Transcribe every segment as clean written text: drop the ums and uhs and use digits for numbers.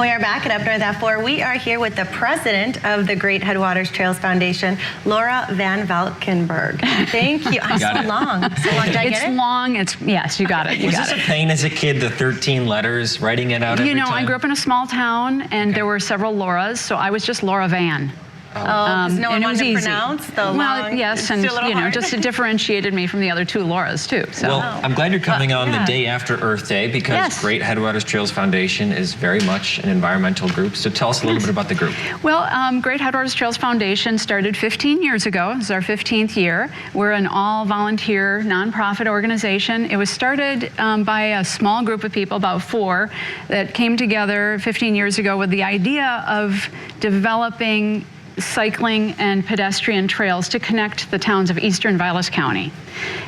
And we are back at Up North at 4. We are here with the president of the Great Headwaters Trails Foundation, Laura Van Valkenburg. Thank you. I'm so long. So long. Did I get it? It's long. Yes, you got it. Was this a pain as a kid, the 13 letters, writing it out every time? I grew up in a small town, and there were several Lauras, so I was just Laura Van. Because no one wanted to easy. pronounce the long. Well, yes, and just it differentiated me from the other two Lauras too. So. Well, I'm glad you're coming on the day after Earth Day, because Great Headwaters Trails Foundation is very much an environmental group. So tell us a little bit about the group. Well, Great Headwaters Trails Foundation started 15 years ago. This is our 15th year. We're an all-volunteer nonprofit organization. It was started by a small group of people, about 4, that came together 15 years ago with the idea of developing cycling and pedestrian trails to connect the towns of eastern Vilas County.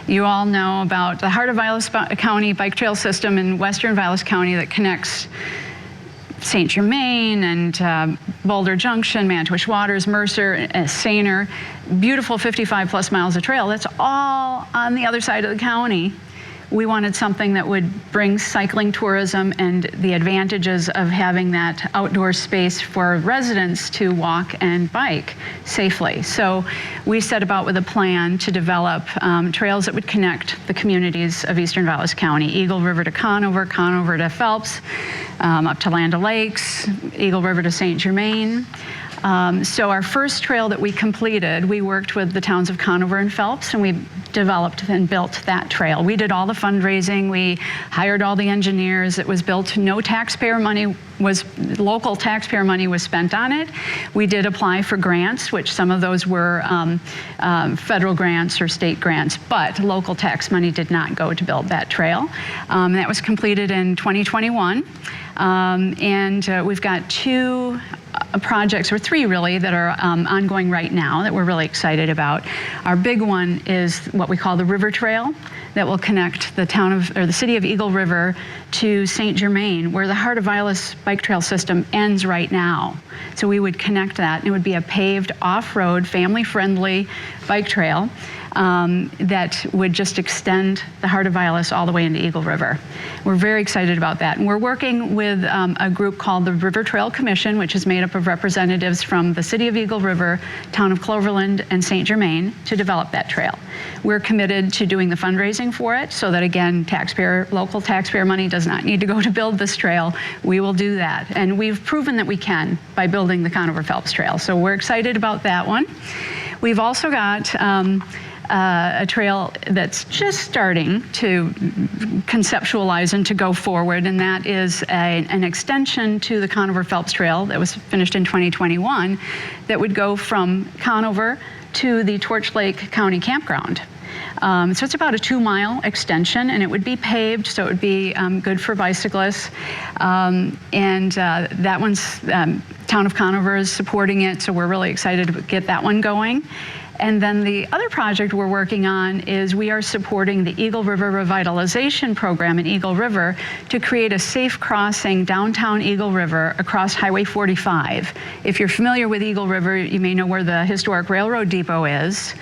You all know about the Heart of Vilas County bike trail system in western Vilas County that connects St. Germain and Boulder Junction, Mantuish Waters, Mercer, Sainer. Beautiful 55+ miles of trail. That's all on the other side of the county. We wanted something that would bring cycling tourism and the advantages of having that outdoor space for residents to walk and bike safely. So we set about with a plan to develop trails that would connect the communities of eastern Vilas County, Eagle River to Conover, Conover to Phelps, up to Land O'Lakes, Eagle River to St. Germain. So our first trail that we completed, we worked with the towns of Conover and Phelps, and we developed and built that trail. We did all the fundraising, we hired all the engineers, it was built, no taxpayer money local taxpayer money was spent on it. We did apply for grants, which some of those were federal grants or state grants, but local tax money did not go to build that trail. That was completed in 2021. And we've got 2 projects, or 3 really, that are ongoing right now that we're really excited about. Our big one is what we call the River Trail that will connect the city of Eagle River to St. Germain, where the Heart of Vilas bike trail system ends right now. So we would connect that, and it would be a paved, off-road, family-friendly bike trail that would just extend the Heart of Vilas all the way into Eagle River. We're very excited about that. And we're working with a group called the River Trail Commission, which is made up of representatives from the city of Eagle River, town of Cloverland, and St. Germain to develop that trail. We're committed to doing the fundraising for it so that, again, local taxpayer money does not need to go to build this trail. We will do that. And we've proven that we can by building the Conover-Phelps Trail. So we're excited about that one. We've also got a trail that's just starting to conceptualize and to go forward, and that is an extension to the Conover-Phelps Trail that was finished in 2021 that would go from Conover to the Torch Lake County Campground. So it's about a 2-mile extension, and it would be paved, so it would be good for bicyclists. That one's, town of Conover is supporting it, so we're really excited to get that one going. And then the other project we're working on is we are supporting the Eagle River Revitalization Program in Eagle River to create a safe crossing downtown Eagle River across Highway 45. If you're familiar with Eagle River, you may know where the historic railroad depot is.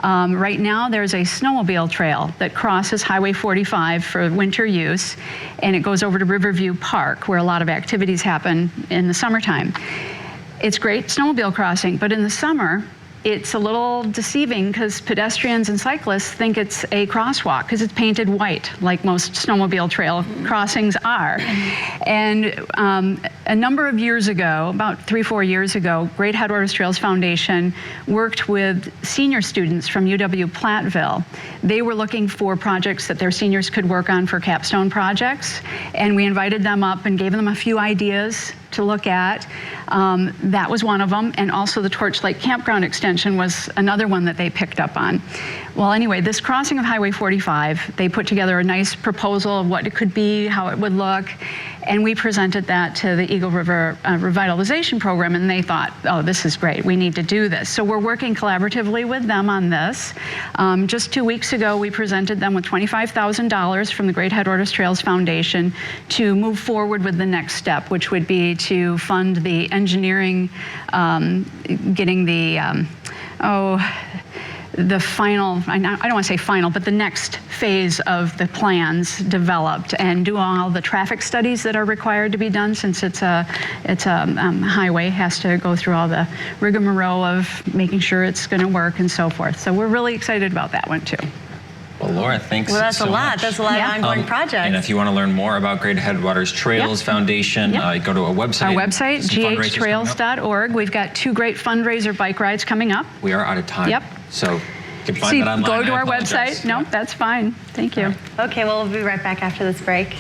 Right now there's a snowmobile trail that crosses Highway 45 for winter use, and it goes over to Riverview Park, where a lot of activities happen in the summertime. It's great snowmobile crossing, but in the summer, it's a little deceiving because pedestrians and cyclists think it's a crosswalk because it's painted white, like most snowmobile trail crossings are. And a number of years ago, about 3-4 years ago, Great Headwaters Trails Foundation worked with senior students from UW-Platteville. They were looking for projects that their seniors could work on for capstone projects, and we invited them up and gave them a few ideas to look at. That was one of them, and also the Torch Lake Campground extension was another one that they picked up on. Well, anyway, this crossing of Highway 45, they put together a nice proposal of what it could be, how it would look, and we presented that to the Eagle River Revitalization Program, and they thought, oh, this is great, we need to do this. So we're working collaboratively with them on this. Just 2 weeks ago, we presented them with $25,000 from the Great Headwaters Trails Foundation to move forward with the next step, which would be to fund the engineering, getting the, the final, I don't want to say final, but the next phase of the plans developed and do all the traffic studies that are required to be done, since it's a highway, has to go through all the rigmarole of making sure it's going to work and so forth. So we're really excited about that one too. Well, Laura, thanks Well, that's so a lot. much. That's a lot of ongoing projects. And if you want to learn more about Great Headwaters Trails Foundation, go to our website. Our website, ghtrails.org. We've got 2 great fundraiser bike rides coming up. We are out of time. Yep. So you can find that online. Go to I our apologize. website. No, that's fine. Thank you. Okay, well, we'll be right back after this break.